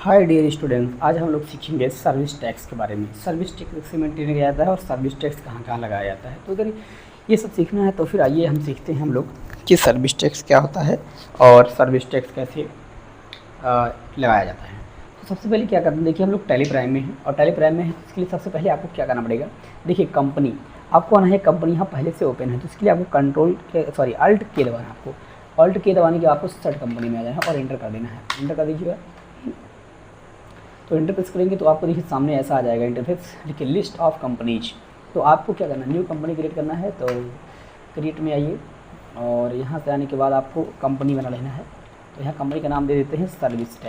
Hi dear students, आज हम लोग सीखेंगे सर्विस टैक्स के बारे में। सर्विस टैक्स कैसे मेंटेन किया जाता है और सर्विस टैक्स कहाँ कहाँ लगाया जाता है। तो अगर ये सब सीखना है तो फिर आइए हम सीखते हैं हम लोग कि सर्विस टैक्स क्या होता है और सर्विस टैक्स कैसे लगाया जाता है। तो सबसे पहले क्या करते हैं, देखिए हम लोग टैली प्राइम में हैं और टैली प्राइम में है, इसके लिए सबसे पहले आपको क्या करना पड़ेगा। देखिए कंपनी आपको आना है, कंपनी यहाँ पहले से ओपन है तो इसके लिए आपको अल्ट के दबाना है। आपको अल्ट के दबाने के बाद आपको सर्च कंपनी में आ जाना है और एंटर कर देना है। एंटर कर दीजिएगा तो एंटर प्रेस करेंगे तो आपको देखिए सामने ऐसा आ जाएगा इंटरफेस, देखिए लिस्ट ऑफ कंपनीज। तो आपको क्या करना है, न्यू कंपनी क्रिएट करना है। तो क्रिएट में आइए और यहाँ से आने के बाद आपको कंपनी बना लेना है। तो यहाँ कंपनी का नाम दे देते हैं सर्विस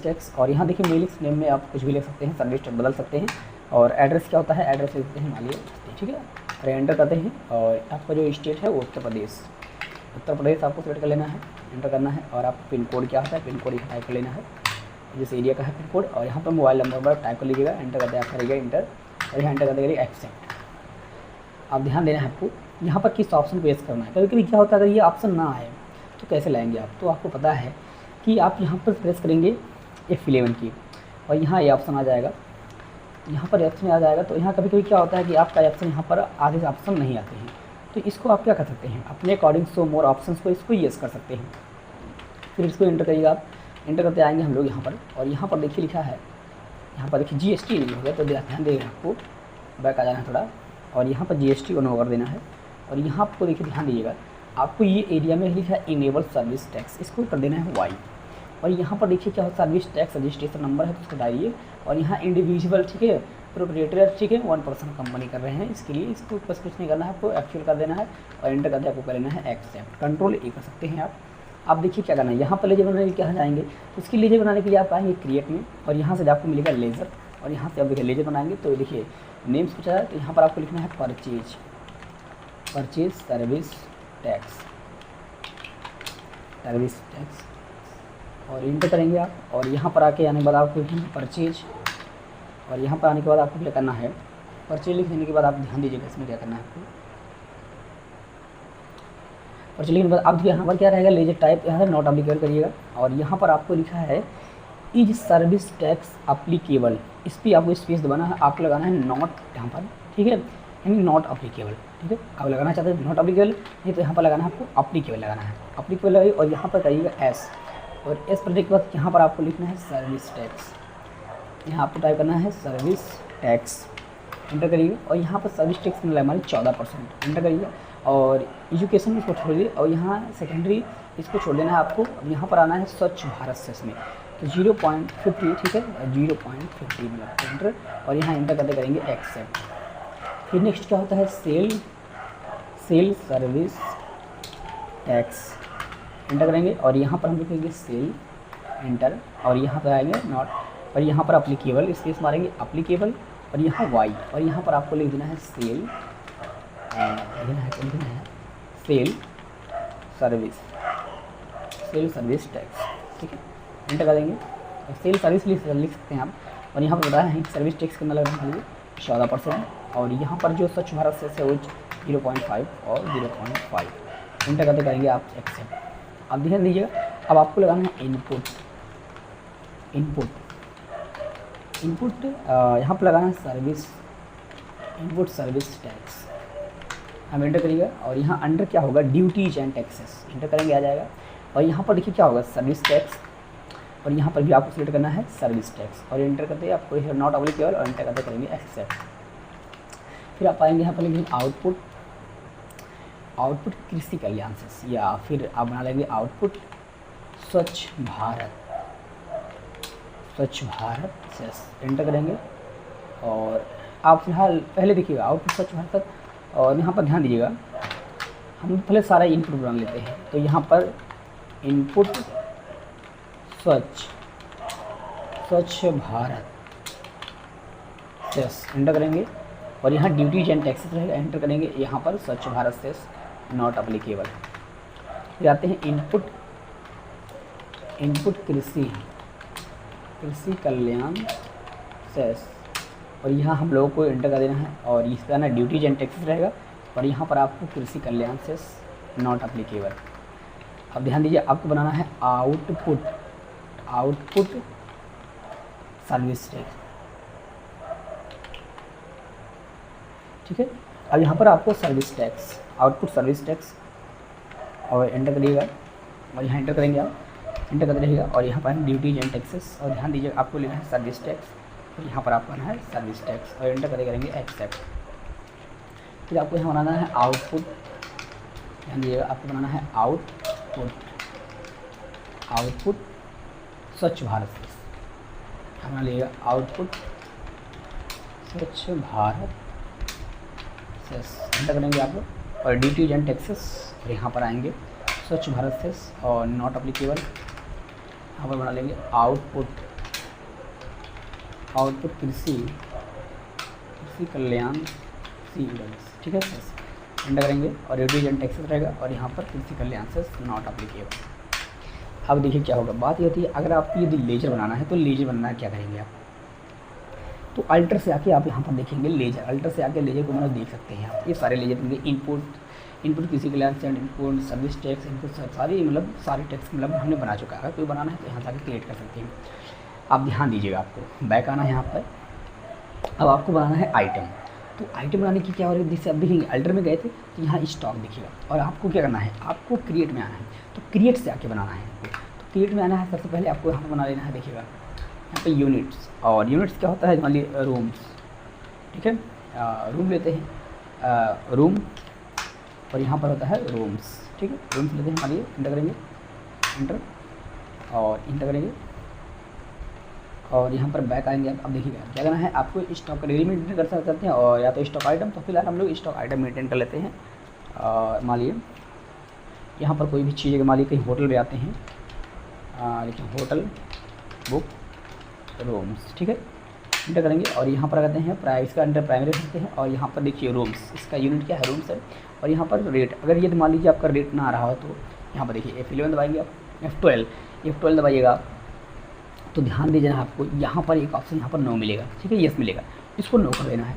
टैक्स। और यहाँ देखिए मेलिंग नेम में आप कुछ भी ले सकते हैं, सर्विस टैक्स बदल सकते हैं। और एड्रेस क्या होता है, एड्रेस लिखते हैं मानिए, ठीक है। और एंटर करते हैं और आपका जो स्टेट है वो उत्तर प्रदेश आपको सेलेक्ट कर लेना है, एंटर करना है। और आपको पिन कोड क्या होता है, पिन कोड यहाँ टाइप कर लेना है, जिस एरिया का है पिन कोड। और यहाँ पर मोबाइल नंबर टाइप कर लीजिएगा, एंटर करते आप करिएगा इंटर, और यहाँ एंटर करते करिए एक्सेप्ट। आप ध्यान देना है आपको यहाँ पर किस ऑप्शन को यस करना है। कभी कभी क्या होता है अगर ये ऑप्शन ना आए तो कैसे लाएंगे आप। तो आपको पता है कि आप यहाँ पर प्रेस करेंगे F11 की और यहाँ ये ऑप्शन आ जाएगा, यहाँ पर ऑप्शन आ जाएगा। तो यहाँ कभी कभी क्या होता है कि आपका ऑप्शन यहाँ पर आधे ऑप्शन नहीं आते हैं, तो इसको आप क्या कर सकते हैं, अपने अकॉर्डिंग शो मोर ऑप्शंस को इसको यस कर सकते हैं। फिर इसको एंटर करिएगा आप, एंटर करते आएंगे हम लोग यहाँ पर। और यहाँ पर देखिए लिखा है, यहाँ पर देखिए GST नहीं हो गया तो ध्यान देगा आपको, बैक आ जाना है थोड़ा और यहाँ पर GST को नो कर देना है। और यहाँ आपको देखिए ध्यान दीजिएगा, आपको ये एरिया में लिखा है इनेबल सर्विस टैक्स, इसको कर देना है वाई। और यहाँ पर देखिए क्या हो, सर्विस टैक्स रजिस्ट्रेशन नंबर है तो उसको डालिए। और यहाँ इंडिविजुअल, ठीक है, प्रोप्राइटर, ठीक है, 1% कंपनी कर रहे हैं, इसके लिए इसको बस कुछ नहीं करना है, आपको एक्चुअल कर देना है और एंटर करके आपको कर लेना है एक्सेप्ट। कंट्रोल ए कर सकते हैं आप। आप देखिए क्या करना है, यहाँ पर लेजर बनाने के लिए क्या जाएंगे, तो इसके लेजर बनाने के लिए आप आएंगे क्रिएट में और यहाँ से आपको मिलेगा लेजर। और यहाँ से आप देखिए लेजर बनाएंगे तो देखिए नेम्स पूछा है, तो यहाँ पर आपको लिखना है परचेज सर्विस टैक्स और इंटर करेंगे आप। और यहाँ पर आके आने के बाद आपको लिखना है परचेज। और यहाँ पर आने के बाद आपको क्या करना है, परचेज लिख देने के बाद आप ध्यान दीजिएगा इसमें क्या करना है आपको। परचेज लिखने के बाद अब यहाँ पर क्या रहेगा, लेजर टाइप यहाँ से नॉट अप्लीकेबल करिएगा। और यहाँ पर आपको लिखा है इज सर्विस टैक्स अप्लीकेबल, इस पर आपको स्पेस दबाना है, आपको लगाना है नॉट यहाँ पर, ठीक है, यानी नॉट अप्लीकेबल, ठीक है। आप लगाना चाहते हैं नॉट अप्लीकेबल, नहीं तो यहाँ पर लगाना है आपको अप्लीकेबल लगाना है, अप्लीकेबल लगाइए। और यहाँ पर करिएगा एस, और एस पर के बाद यहाँ पर आपको लिखना है सर्विस टैक्स, यहाँ आपको टाइप करना है सर्विस टैक्स, एंटर करिए। और यहाँ पर सर्विस टैक्स में हमारी 14%, एंटर करिए। और एजुकेशन इसको छोड़ दीजिए और यहाँ सेकेंडरी इसको छोड़ देना है आपको। अब यहाँ पर आना है स्वच्छ भारत सेस में, तो 0.50, ठीक है, 0.50 मतलब एंटर। और यहाँ एंटर करते करेंगे एक्सेप्ट। फिर नेक्स्ट क्या होता है, सेल सर्विस टैक्स, एंटर करेंगे। और यहाँ पर हम लिखेंगे सेल, एंटर। और यहाँ पर आएंगे नॉट, और यहाँ पर अप्लीकेबल स्पेस मारेंगे अप्लीकेबल, और यहाँ वाई। और यहाँ पर आपको लिख देना है सेल सेल सर्विस टैक्स, ठीक है, एंटर कर देंगे। और सेल सर्विस लिख सकते हैं आप। और यहाँ पर बताया है कि सर्विस टैक्स कितना लग रहा है, 14%। और यहाँ पर जो स्वच्छ भारत से वो 0.5 और 0.5, एंटर करते करेंगे आप एक्सेप्ट। अब ध्यान दीजिएगा, अब आपको लगाना है इनपुट यहाँ पर लगाना है इनपुट सर्विस टैक्स, हम एंटर करिएगा। और यहाँ अंडर क्या होगा, ड्यूटीज एंड टैक्सेस, एंटर करेंगे आ जाएगा। और यहाँ पर देखिए क्या होगा, सर्विस टैक्स, और यहाँ पर भी आपको सिलेक्ट करना है सर्विस टैक्स और एंटर करते हैं आपको नॉट अप्लीकेबल और एंटर करते करेंगे एक्सेप्ट। फिर आप आएंगे यहाँ पर लिखेंगे आउटपुट कृषि कल्याण से, या फिर आप बना लेंगे आउटपुट स्वच्छ भारत से, एंटर करेंगे। और आप फिलहाल पहले देखिएगा आउटपुट स्वच्छ भारत। और यहाँ पर ध्यान दीजिएगा, हम पहले सारा इनपुट बना लेते हैं। तो यहाँ पर इनपुट स्वच्छ भारत सेस, एंटर करेंगे। और यहाँ ड्यूटीज एंड टैक्सेस रहेगा, एंटर करेंगे। यहाँ पर स्वच्छ भारत सेस नॉट अप्लीकेबल। फिर आते हैं इनपुट कृषि कल्याण सेस, और यहाँ हम लोगों को एंटर कर देना है। और इसका ना ड्यूटीज एंड टैक्सेस रहेगा और यहाँ पर आपको कृषि कल्याण सेस नॉट अप्लीकेबल। अब ध्यान दीजिए, आपको बनाना है आउटपुट आउटपुट सर्विस टैक्स, ठीक है। अब यहाँ पर आपको service tax, output service tax, और एंटर करिएगा, और यहाँ एंटर करेंगे आप, एंटर करते रहिएगा, और यहाँ पर ड्यूटीज एंड टैक्सेस, और ध्यान दीजिए आपको लेना है सर्विस टैक्स, और यहाँ पर आपको आना है सर्विस टैक्स, और एंटर करेंगे एक्सेप्ट। फिर आपको यहाँ बनाना है आउटपुट, ध्यान दीजिएगा आपको बनाना है आउटपुट, आउटपुट स्वच्छ भारत सेस, बना लीजिएगा आउटपुट स्वच्छ भारत सेस, एंटर करेंगे आप लोग, और ड्यूटीज एंड टैक्सेस, और यहाँ पर आएंगे स्वच्छ भारत सेस और नॉट अप्लीकेबल, यहाँ पर बना लेंगे आउटपुट, आउटपुट कृषि कल्याण सीडल्स, ठीक है सेस, एंटर करेंगे, और ड्यूटीज एंड टैक्सेस रहेगा, और यहाँ पर कृषि कल्याण सेस नॉट अप्लीकेबल। अब देखिए क्या होगा, बात ये होती है अगर आपको यदि लेजर बनाना है तो लेजर बनाना है क्या करेंगे आप, तो अल्टर से आके आप यहाँ पर देखेंगे लेजर, अल्टर से आके लेजर को मतलब देख सकते हैं आप, ये सारे लेजर होंगे, इनपुट किसी कल्याण से इनपुट सर्विस टैक्स, इनपुट सारी मतलब सारे टैक्स मतलब हमने बना चुका है। अगर कोई बनाना है तो यहाँ से आके क्रिएट कर सकते हैं। आप ध्यान दीजिएगा, आपको बैक आना है यहाँ पर, अब आपको बनाना है आइटम, तो आइटम बनाने की क्या हो रही है, जैसे आप देखेंगे अल्टर में गए थे तो यहाँ स्टॉक देखिएगा, और आपको क्या करना है, आपको क्रिएट में आना है, तो क्रिएट से आके बनाना है आपको, तो क्रिएट में आना है, सबसे पहले आपको यहाँ पर बना लेना है, देखिएगा यहाँ पे यूनिट्स, और यूनिट्स क्या होता है मान लीजिए रूम्स, ठीक है, रूम लेते हैं रूम, और यहाँ पर होता है रूम्स, ठीक है, रूम्स लेते हैं, मान लीजिए एंटर करेंगे, एंटर और एंटर करेंगे, और यहाँ पर बैक आएंगे आप। अब देखिएगा क्या करना है, आपको स्टॉक कैटेगरी मेंटेन कर सकते हैं, और या तो स्टॉक आइटम, तो फिलहाल हम लोग स्टॉक आइटम मेंटेन कर लेते हैं। मान लीजिए यहाँ पर कोई भी चीज़ है, मान लीजिए कहीं होटल में आते हैं, लेकिन होटल बुक रूम्स, ठीक है, एंटर करेंगे, और यहाँ पर कहते हैं इसका अंडर प्राइमरी रखते हैं, और यहाँ पर देखिए रूम्स, इसका यूनिट क्या है रूम्स है, और यहाँ पर रेट, अगर ये मान लीजिए आपका रेट ना आ रहा हो तो यहाँ पर देखिए F11 दबाएंगे आप, F12 दबाइएगा, तो ध्यान दीजिए आपको यहाँ पर एक ऑप्शन यहाँ पर नो मिलेगा, ठीक है, यस मिलेगा, इसको नो कर देना है,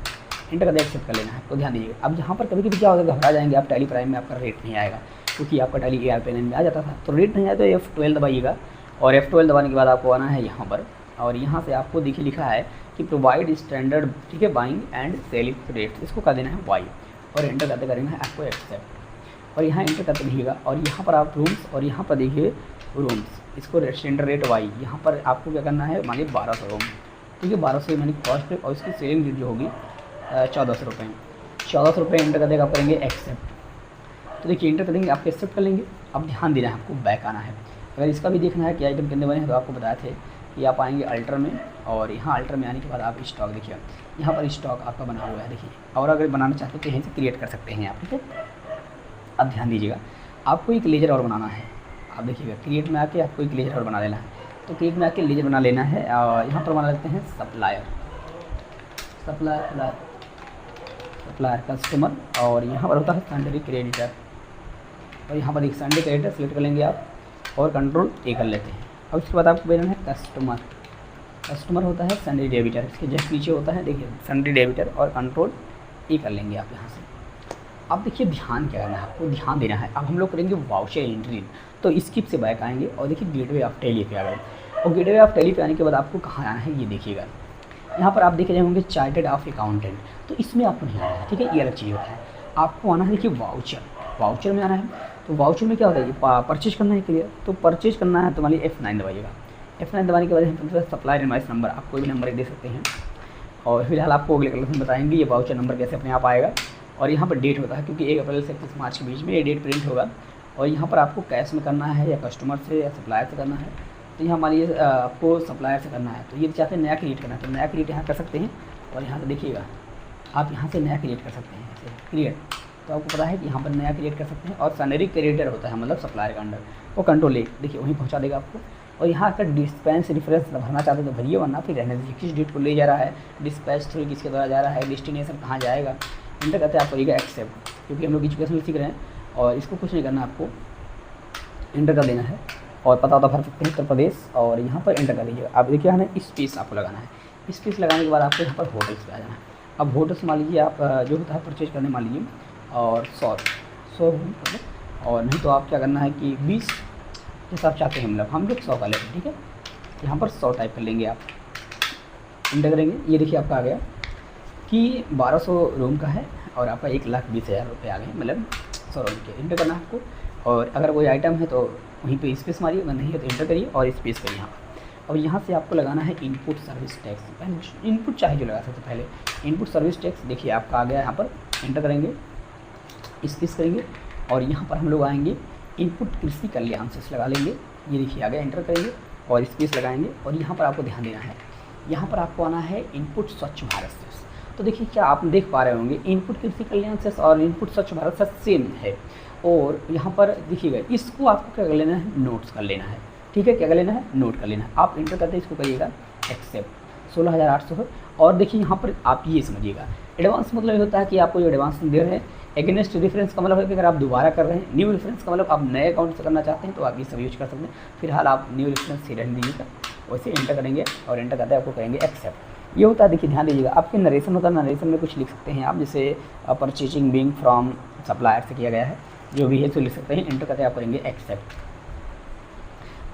एंटर कर एक्सेप्ट कर लेना है। तो ध्यान दीजिएगा, अब यहाँ पर कभी कभी क्या होगा, घबरा जाएंगे आप, टैली प्राइम में आपका रेट नहीं आएगा, क्योंकि आपका टैली ARP9 में आ जाता था, तो रेट नहीं आया तो F12 दबाइएगा, और F12 दबाने के बाद आपको आना है यहाँ पर, और यहाँ से आपको देखिए लिखा है कि प्रोवाइड स्टैंडर्ड, ठीक है, बाइंग एंड सेलिंग रेट, इसको कर देना है वाई, और एंटर करते करेंगे आपको एक्सेप्ट, और यहाँ एंटर करते रहिएगा, और यहाँ पर आप रूम्स, और यहाँ पर देखिए रूम्स, इसको स्टैंडर्ड रेट वाई, यहाँ पर आपको क्या करना है, मानिए 1200 रूम, ठीक है, 1200 मानी कॉस्ट, और इसकी सेलिंग रेट जो होगी 1400 रुपये, 1400 रुपये एंटर कर देगा, आप करेंगे एक्सेप्ट, तो देखिए एंटर करेंगे, आप एक्सेप्ट कर लेंगे। अब ध्यान देना है आपको, बैक आना है, अगर इसका भी देखना है कि आइटम कितने बने हैं, तो आपको बताए थे कि आप आएंगे अल्टर में, और यहाँ अल्टर में आने के बाद आप स्टॉक देखिए, यहाँ पर स्टॉक आपका बना हुआ है देखिए, और अगर बनाना चाहते हैं तो यहीं से क्रिएट कर सकते हैं आप, ठीक है। अब ध्यान दीजिएगा, आपको एक लेजर और बनाना है, आप देखिएगा क्रिएट में आके आपको एक लेजर और बना लेना है, तो क्रिएट में आके लेजर बना लेना है, और यहाँ पर बना लेते हैं सप्लायर कस्टमर, और यहाँ पर होता है सैंडरी क्रेडिटर, और यहाँ पर एक सैंडरी क्रेडिटर सेलेक्ट कर लेंगे आप, और कंट्रोल A कर लेते हैं। अब उसके बाद आपको देना है कस्टमर होता है सैंडरी डेबिटर, इसके जस्ट नीचे होता है देखिए सैंडरी डेबिटर, और कंट्रोल A कर लेंगे आप यहाँ से। अब देखिए ध्यान क्या करना है, आपको ध्यान देना है, अब हम लोग करेंगे वाउचर एंट्री, तो स्किप से बैक आएंगे, और देखिए गेटवे ऑफ टैली पे आ गए, और गेटवे ऑफ टैली पे आने के बाद आपको कहाँ आना है, ये देखिएगा यहाँ पर आप देख रहे होंगे चार्टर्ड ऑफ अकाउंटेंट, तो इसमें आपको नहीं आना है, ठीक है, ये अलग चीज़ होता है, आपको आना है देखिए वाउचर में आना है, तो वाउचर में क्या होता है, ये परचेज करना है क्लियर, तो परचेज करना है तो मान लीजिए F9 दबाइएगा, F9 दबाने के बाद हम सप्लायर इनवॉइस नंबर, आप कोई भी नंबर दे सकते हैं, और फिलहाल आपको अगले क्लास में बताएंगे ये वाउचर नंबर कैसे अपने आप आएगा, और यहाँ पर डेट होता है, क्योंकि 1 अप्रैल से 31 मार्च के बीच में ये डेट प्रिंट होगा, और यहाँ पर आपको कैश में करना है या कस्टमर से या सप्लायर से करना है, तो यहाँ मान लीजिए आपको सप्लायर से करना है, तो ये चाहते हैं नया क्रिएट करना है, तो नया क्रिएट यहाँ कर सकते हैं, और यहाँ से देखिएगा आप यहाँ से नया क्रिएट कर सकते हैं, ऐसे क्रिएट, तो आपको पता है कि यहाँ पर नया क्रिएट कर सकते हैं, और सैलरी क्रेडिटर होता है मतलब सप्लायर का अंडर, वो कंट्रोल A देखिए वहीं पहुँचा देगा आपको, और यहाँ अगर डिस्पेंस रेफरेंस भरना चाहते हैं तो भरिए, वरना फिर रहने दीजिए, किस डेट को ले जा रहा है, डिस्पैच थ्रू किसके द्वारा जा रहा है, डेस्टिनेशन कहाँ जाएगा, एंटर करते हैं आप करिएगा एक्सेप्ट, क्योंकि हम लोग एजुकेशन सीख रहे हैं, और इसको कुछ नहीं करना, आपको एंटर कर देना है, और पता भर सकते हैं उत्तर प्रदेश, और यहाँ पर एंटर कर लीजिएगा। अब देखिए है स्पेस आपको लगाना है, स्पेस लगाने के बाद आपको यहाँ पर होटल्स पे आ जाना है। अब होटल्स मान लीजिए आप जो होता है परचेज करने मान लीजिए, और 100 और नहीं तो आप क्या करना है कि 20 जैसा आप चाहते हैं, मतलब हम लोग 100 का लेते हैं, ठीक है, यहाँ पर 100 टाइप कर लेंगे आप, इंटर करेंगे। ये देखिए आपका आ गया कि 1200 रूम का है और आपका 1,20,000 रुपये आ गए, मतलब 100 रूम के। इंटर करना है आपको। और अगर कोई आइटम है तो वहीं पे स्पेस मारिए, अगर नहीं है तो इंटर करिए और स्पेस करिए यहाँ पर। और यहाँ से आपको लगाना है इनपुट सर्विस टैक्स। इनपुट चाहे जो लगा सकते, पहले इनपुट सर्विस टैक्स देखिए आपका आ गया यहाँ पर। इंटर करेंगे, स्पेस करेंगे और यहाँ पर हम लोग आएंगे इनपुट कृषि कल्याण सेस लगा लेंगे। ये देखिए आ गया, इंटर करेंगे और स्पेस लगाएंगे। और यहाँ पर आपको ध्यान देना है, यहाँ पर आपको आना है इनपुट स्वच्छ भारत सेस। तो देखिए क्या आप देख पा रहे होंगे, इनपुट कृषि कल्याण सेस और इनपुट स्वच्छ भारत सेस सेम है। और यहाँ पर देखिएगा, इसको आपको क्या कर लेना है, नोट्स कर लेना है। ठीक है, क्या कर लेना है, नोट कर लेना है। आप इंटर करते इसको करिएगा एक्सेप्ट, 16,800 है। और देखिए यहाँ पर आप ये समझिएगा, एडवांस मतलब ये होता है कि आपको जो एडवांस दे रहे हैं, अगेंस्ट रेफरेंस का मतलब है कि अगर आप दोबारा कर रहे हैं, न्यू रेफरेंस का मतलब आप नए अकाउंट से करना चाहते हैं तो आप ये सब यूज कर सकते हैं। फिलहाल आप न्यू रेफरेंस ही रहने दीजिएगा, वैसे इंटर करेंगे और इंटर करते आपको कहेंगे एक्सेप्ट। ये होता है, देखिए ध्यान दीजिएगा, आपके नरेशन होता है, नरेशन में कुछ लिख सकते हैं आप, जैसे परचेजिंग बिंग फ्रॉम सप्लायर से किया गया है, जो भी है तो लिख सकते हैं। इंटर करते आप करेंगे एक्सेप्ट।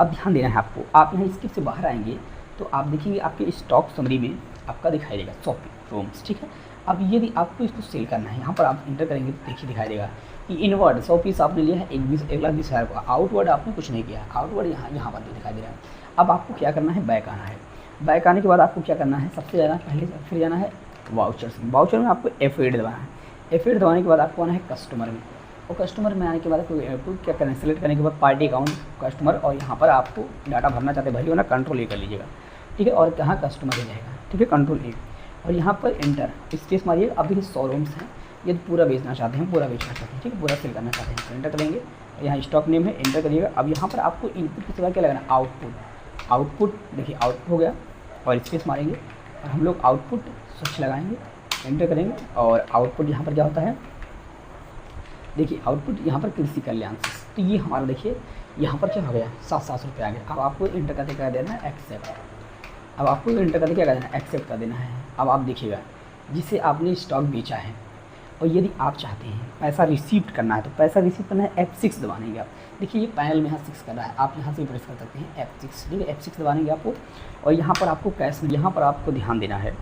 अब ध्यान देना है आपको, आप यहाँ स्किप से बाहर आएंगे तो आप देखिए आपके स्टॉक समरी में आपका दिखाई देगा शॉपिंग रूम्स। ठीक है, अब यदि आपको इसको सेल करना है, यहाँ पर आप इंटर करेंगे तो देखिए दिखाई देगा कि इनवर्ड 100 पीस आपने लिया है 1,20,000 का, आउटवर्ड आपने कुछ नहीं किया, आउटवर्ड यहाँ पर दिखाई दे रहा है। अब आपको क्या करना है, बैक आना है। बैक आने के बाद आपको क्या करना है, सबसे ज़्यादा पहले फिर जाना है वाउचर्स में। वाउचर में आपको F8 दबाना है। F8 दबाने के बाद आपको आना है कस्टमर में। और कस्टमर में आने के बाद आपको क्या करना है, सेलेक्ट करने के बाद पार्टी अकाउंट कस्टमर, और यहाँ पर आपको डाटा भरना चाहते हैं भरिए ना, कंट्रोल ए कर लीजिएगा। ठीक है, और कहाँ कस्टमर हो जाएगा। ठीक है, कंट्रोल ए और यहाँ पर इंटर स्पेस मारिए। अभी 100 रूम्स हैं, यदि पूरा बेचना चाहते हैं, पूरा बेचना चाहते हैं, ठीक है, पूरा सेल करना चाहते हैं तो इंटर करेंगे। यहाँ स्टॉक नेम है, इंटर करिएगा। अब यहाँ पर आपको इनपुट की सिवा क्या लगाना है, आउटपुट। आउटपुट देखिए आउटपुट हो गया और स्पेस मारेंगे और हम लोग आउटपुट स्वच्छ लगाएंगे, इंटर करेंगे। और आउटपुट यहाँ पर क्या होता है, देखिए आउटपुट यहाँ पर कृषि कल्याण से, तो ये हमारा देखिए यहाँ पर क्या हो गया, 700 रुपये आ गया। अब आपको इंटर करके क्या देना है, एक्सेप्ट। अब आपको इंटर करके क्या कर देना है, एक्सेप्ट कर देना है। अब आप देखिएगा, जिसे आपने स्टॉक बेचा है और यदि आप चाहते हैं पैसा रिसीव करना है तो पैसा रिसीव करना है F6 दबानेंगे आप। देखिए ये पैनल में यहाँ 6 कर रहा है, आप यहाँ से प्रेस कर सकते हैं F6। ठीक है, F6 दबानेंगे आपको और यहाँ पर आपको कैश में, यहाँ पर आपको ध्यान देना है।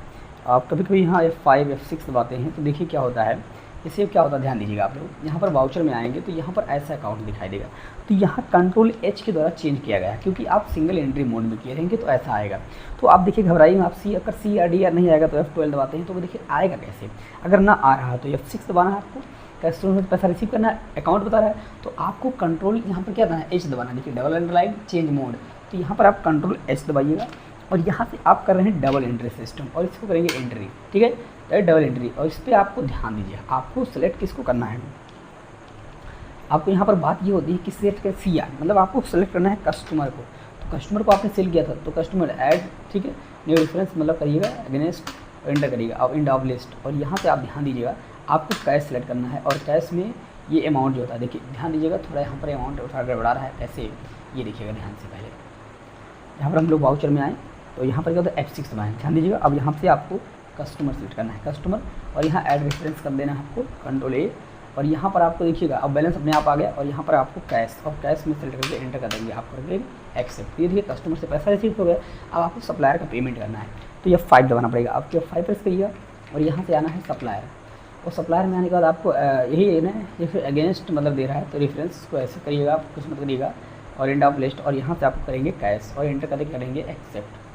आप कभी कभी यहाँ F5 F6 दबाते हैं तो देखिए क्या होता है, इससे क्या होता है ध्यान दीजिएगा आप लोग। यहाँ पर वाउचर में आएंगे तो यहाँ पर ऐसा अकाउंट दिखाई देगा, तो यहाँ कंट्रोल H के द्वारा चेंज किया गया है, क्योंकि आप सिंगल एंट्री मोड में किए रहेंगे तो ऐसा आएगा। तो आप देखिए घबराइए, आप अगर C या D या नहीं आएगा तो F12 दबाते हैं तो वो देखिए आएगा कैसे। अगर ना आ रहा तो F6 दबाना है आपको, कस्टमर में पैसा रिसीव करना है, अकाउंट बता रहा है तो आपको कंट्रोल यहाँ पर क्या दबाना है, H दबाना है। देखिए डबल अंडरलाइन चेंज मोड, तो यहाँ पर आप कंट्रोल H दबाइएगा और यहाँ से आप कर रहे हैं डबल एंट्री सिस्टम और इसको करेंगे एंट्री। ठीक है, डबल एंट्री। और इस पर आपको ध्यान दीजिए, आपको सेलेक्ट किसको करना है। आपको यहाँ पर बात ये होती है कि सेलेक्ट कर CR, मतलब आपको सेलेक्ट करना है कस्टमर को। तो कस्टमर को आपने सेल किया था तो कस्टमर ऐड, ठीक है, न्यू रेफरेंस मतलब करिएगा अगेंस्ट, एंटर करिएगा अब इंड ऑफ लिस्ट। और यहाँ से आप ध्यान दीजिएगा, आपको कैश सेलेक्ट करना है और कैश में ये अमाउंट जो होता है, देखिए ध्यान दीजिएगा, थोड़ा यहाँ पर अमाउंट उठा गड़बड़ा रहा है कैसे, ये देखिएगा ध्यान से। पहले यहाँ पर हम लोग वाउचर में आए तो यहाँ पर क्या होता है, F6 दबाएं, ध्यान दीजिएगा। अब यहाँ से आपको कस्टमर सेलेक्ट करना है, कस्टमर, और यहाँ ऐड रेफरेंस कर देना है आपको, कंट्रोल A। और यहाँ पर आपको देखिएगा अब बैलेंस अपने आप आ गया और यहाँ पर आपको कैश, और कैश में सेलेक्ट करके एंटर कर देंगे, आप करेंगे एक्सेप्ट। ये देखिए कस्टमर से पैसा रिसीव हो गया। अब आपको सप्लायर का पेमेंट करना है तो F5 दबाना पड़ेगा। आपको F5 प्रेस करिएगा और यहाँ से आना है सप्लायर। और सप्लायर में आने के बाद आपको यही है ना, ये फिर अगेंस्ट मतलब दे रहा है तो रेफरेंस को ऐसे करिएगा, आप कुछ मत करिएगा और एंड ऑफ लिस्ट, और यहाँ से आपको करेंगे कैश और एंटर करके करेंगे एक्सेप्ट।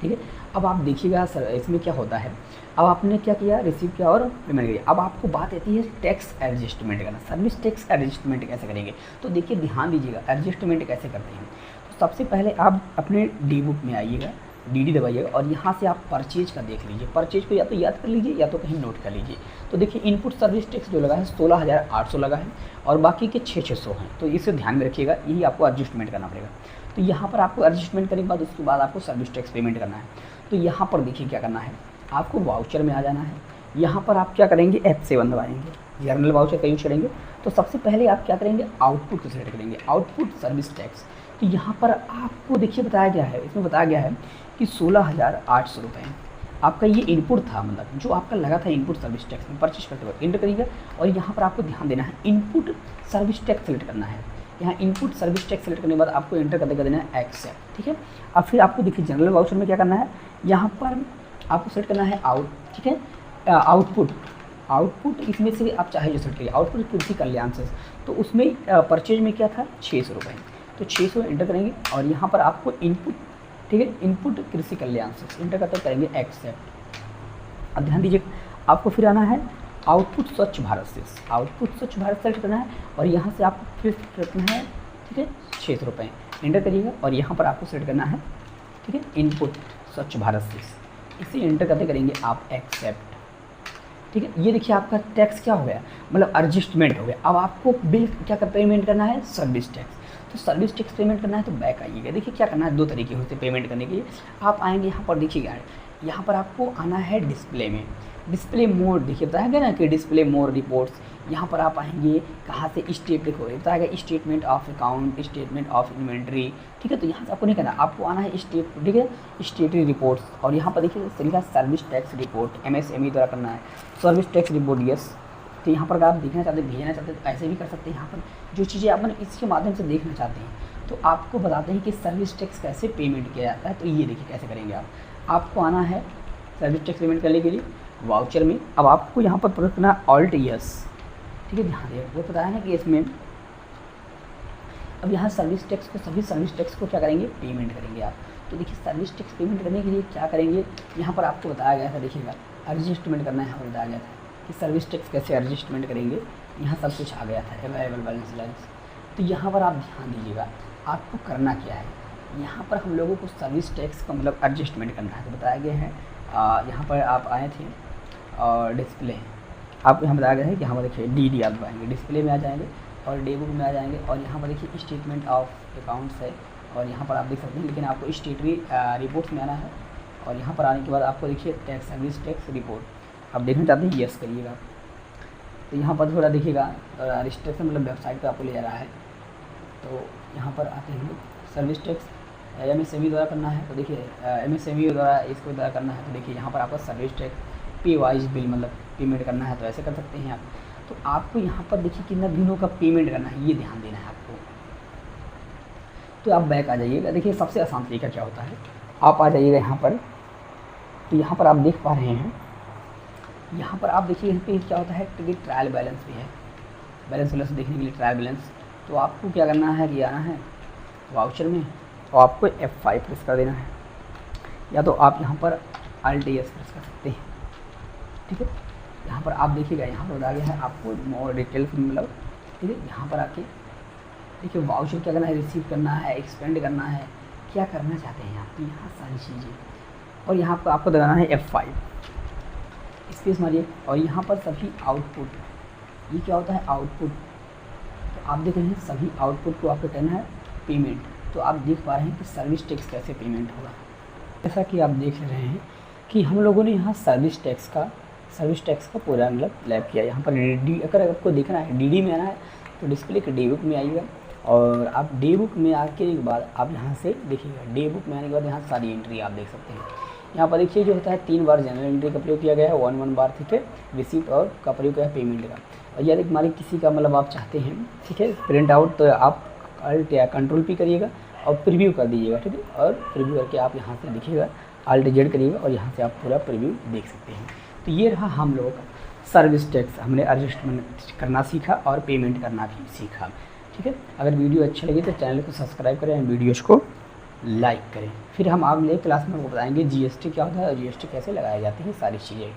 ठीक है, अब आप देखिएगा सर इसमें क्या होता है। अब आपने क्या किया, रिसीव किया और पेमेंट किया। अब आपको बात आती है टैक्स एडजस्टमेंट करना, सर्विस टैक्स एडजस्टमेंट कैसे करेंगे। तो देखिए ध्यान दीजिएगा, एडजस्टमेंट कैसे करते हैं। तो सबसे पहले आप अपने डी बुक में आइएगा, DD दबाइएगा और यहाँ से आप परचेज का देख लीजिए। परचेज को या तो याद कर लीजिए या तो कहीं नोट कर लीजिए। तो देखिए इनपुट सर्विस टैक्स जो लगा है 16,800 लगा है और बाकी के 600 हैं, तो इसे ध्यान में रखिएगा, यही आपको एडजस्टमेंट करना पड़ेगा। तो यहाँ पर आपको एडजस्टमेंट करने के बाद उसके बाद आपको सर्विस टैक्स पेमेंट करना है। तो यहाँ पर देखिए क्या करना है, आपको वाउचर में आ जाना है। यहाँ पर आप क्या करेंगे, F7 दबाएंगे, जर्नल वाउचर का यूज करेंगे। तो सबसे पहले आप क्या करेंगे, आउटपुट को सेलेक्ट करेंगे, आउटपुट सर्विस टैक्स। तो यहाँ पर आपको देखिए बताया गया है, इसमें बताया गया है कि 16,800 रुपये आपका ये इनपुट था, मतलब जो आपका लगा था इनपुट सर्विस टैक्स में परचेज करते वक्त। इंटर करिएगा और यहाँ पर आपको ध्यान देना है इनपुट सर्विस टैक्स सेलेक्ट करना है। यहाँ इनपुट सर्विस टैक्स सेलेक्ट करने के बाद आपको एंटर करके देना है एक्सेप्ट, ठीक है। अब फिर आपको देखिए जनरल वाउचर में क्या करना है, यहाँ पर आपको सेलेक्ट करना है आउट, ठीक है, आउटपुट इसमें से आप चाहे जो सेलेक्ट करिए, आउटपुट कृषि कल्याण से, तो उसमें परचेज में क्या था 600 रुपये, तो 600 एंटर करेंगे और यहाँ पर आपको इनपुट, ठीक है, इनपुट कृषि कल्याण से एंटर करते करेंगे एक्सेप्ट। अब ध्यान दीजिए आपको फिर आना है आउटपुट स्वच्छ भारत से, आउटपुट स्वच्छ भारत सेलेक्ट करना है और यहाँ से आपको फिर रखना है, ठीक है, 600 रुपये एंटर करिएगा और यहाँ पर आपको सेलेक्ट करना है, ठीक है, इनपुट स्वच्छ भारत से, इसे एंटर करते करेंगे आप एक्सेप्ट, ठीक है। ये देखिए आपका टैक्स क्या हो गया, मतलब एडजस्टमेंट हो गया। अब आपको बिल क्या कर पेमेंट करना है, सर्विस टैक्स, तो सर्विस टैक्स पेमेंट करना है तो बैक आइएगा। देखिए क्या करना है, 2 तरीके होते हैं पेमेंट करने के लिए। आप आएंगे यहाँ पर, देखिएगा यहाँ पर आपको आना है डिस्प्ले में, डिस्प्ले मोड देखिए बताया ना कि डिस्प्ले मोर रिपोर्ट्स, यहाँ पर आप आएंगे कहाँ से, स्टेट देखो बताएगा statement of account, statement of inventory, ठीक है। तो यहाँ से आपको नहीं करना, आपको आना है स्टेट, ठीक है, स्टेटरी रिपोर्ट्स, और यहाँ पर देखिए लिखा सर्विस टैक्स रिपोर्ट MSME द्वारा करना है, सर्विस टैक्स रिपोर्ट यस। तो यहाँ पर अगर आप देखना चाहते हैं, भेजना चाहते हैं तो ऐसे भी कर सकते हैं। यहाँ पर जो चीज़ें आप इसके माध्यम से देखना चाहते हैं तो आपको बताते हैं कि सर्विस टैक्स कैसे पेमेंट किया जाता है। तो ये देखिए कैसे करेंगे आपको आना है सर्विस टैक्स पेमेंट करने के लिए वाउचर में। अब आपको यहाँ पर प्रेस करना ऑल्ट यस, ठीक है, ध्यान दें वो पता है ना कि इसमें अब यहाँ सर्विस टैक्स को, सभी सर्विस टैक्स को क्या करेंगे, पेमेंट करेंगे आप। तो देखिए सर्विस टैक्स पेमेंट करने के लिए क्या करेंगे, यहाँ पर आपको बताया गया था, देखिएगा एडजस्टमेंट करना है, यहाँ पर बताया गया था कि सर्विस टैक्स कैसे एडजस्टमेंट करेंगे, यहाँ सब कुछ आ गया था, अवेलेबल बैलेंस लाइन्स। तो यहाँ पर आप ध्यान दीजिएगा आपको करना क्या है, यहाँ पर हम लोगों को सर्विस टैक्स का मतलब एडजस्टमेंट करना है। तो बताया गया है यहाँ पर आप आए थे और डिस्प्ले, आपको यहाँ बताया गया है कि यहाँ पर देखिए डी आप आएंगे, डिस्प्ले में आ जाएंगे और डे बुक में आ जाएंगे और यहाँ पर देखिए स्टेटमेंट ऑफ अकाउंट्स है और यहाँ पर आप देख सकते हैं, लेकिन आपको स्टेटरी रिपोर्ट्स में आना है और यहाँ पर आने के बाद आपको देखिए टैक्स सर्विस टैक्स रिपोर्ट आप देखना चाहते हैं यस करिएगा। तो यहाँ पर थोड़ा देखिएगा रजिस्ट्रेशन मतलब वेबसाइट पर आपको ले जा रहा है। तो यहाँ पर आते हैं सर्विस टैक्स MSME द्वारा करना है, तो देखिए MSME द्वारा इसको द्वारा करना है। तो देखिए यहाँ पर आपका सर्विस टैक्स पे वाइज बिल मतलब पेमेंट करना है, तो ऐसे कर सकते हैं आप। तो आपको यहाँ पर देखिए कितना दिनों का पेमेंट करना है ये ध्यान देना है आपको। तो आप बैक आ जाइएगा, देखिए सबसे आसान तरीका क्या होता है, आप आ जाइएगा यहाँ पर। तो यहाँ पर आप देख पा रहे हैं, यहाँ पर आप देखिए यहाँ पे क्या होता है कि ट्रायल बैलेंस भी है, बैलेंस देखने के लिए ट्रायल बैलेंस। तो आपको क्या करना है कि आना है वाउचर में और आपको F5 प्रेस कर देना है, या तो आप यहाँ पर Alt S प्रेस कर सकते हैं, ठीक है। यहाँ पर आप देखिएगा यहाँ पर बताया गया है आपको मोर डिटेल्स मतलब, ठीक है। यहाँ पर आके देखिए वाउचर क्या करना है, रिसीव करना है, एक्सपेंड करना है, क्या करना चाहते हैं आप, यहाँ सारी चीज़ें। और यहाँ पर आपको दबाना है F5 स्पेस मारिए और यहाँ पर सभी आउटपुट, ये क्या होता है आउटपुट। तो आप देख रहे हैं सभी आउटपुट को आपको करना है पेमेंट। तो आप देख पा रहे हैं कि सर्विस टैक्स कैसे पेमेंट होगा। जैसा कि आप देख रहे हैं कि हम लोगों ने यहाँ सर्विस टैक्स का पूरा मतलब लैब किया। यहाँ पर अगर आपको देखना है DD में आना है तो डिस्प्ले के डे बुक में आइएगा और आप डे बुक में आने के बाद आप यहाँ से देखिएगा, डे बुक में आने के बाद यहाँ सारी एंट्री आप देख सकते हैं। यहाँ पर देखिए जो होता है 3 बार जनरल एंट्री का प्रयोग किया गया है, 1 बार, ठीक है, रिसीप्ट और का प्रयोग किया है पेमेंट का। और यदि मालिक किसी का मतलब आप चाहते हैं, ठीक है, प्रिंट आउट, तो आप Alt या कंट्रोल P करिएगा और प्रीव्यू कर दीजिएगा, ठीक है। और प्रीव्यू करके आप यहाँ से देखिएगा Alt Z करिएगा और यहाँ से आप पूरा प्रीव्यू देख सकते हैं। तो ये रहा हम लोगों का सर्विस टैक्स, हमने एडजस्टमेंट करना सीखा और पेमेंट करना भी सीखा, ठीक है। अगर वीडियो अच्छी लगी तो चैनल को सब्सक्राइब करें और वीडियोज़ को लाइक करें। फिर हम अगले क्लास में आपको बताएंगे GST क्या होता है और GST कैसे लगाए जाते हैं, सारी चीज़ें।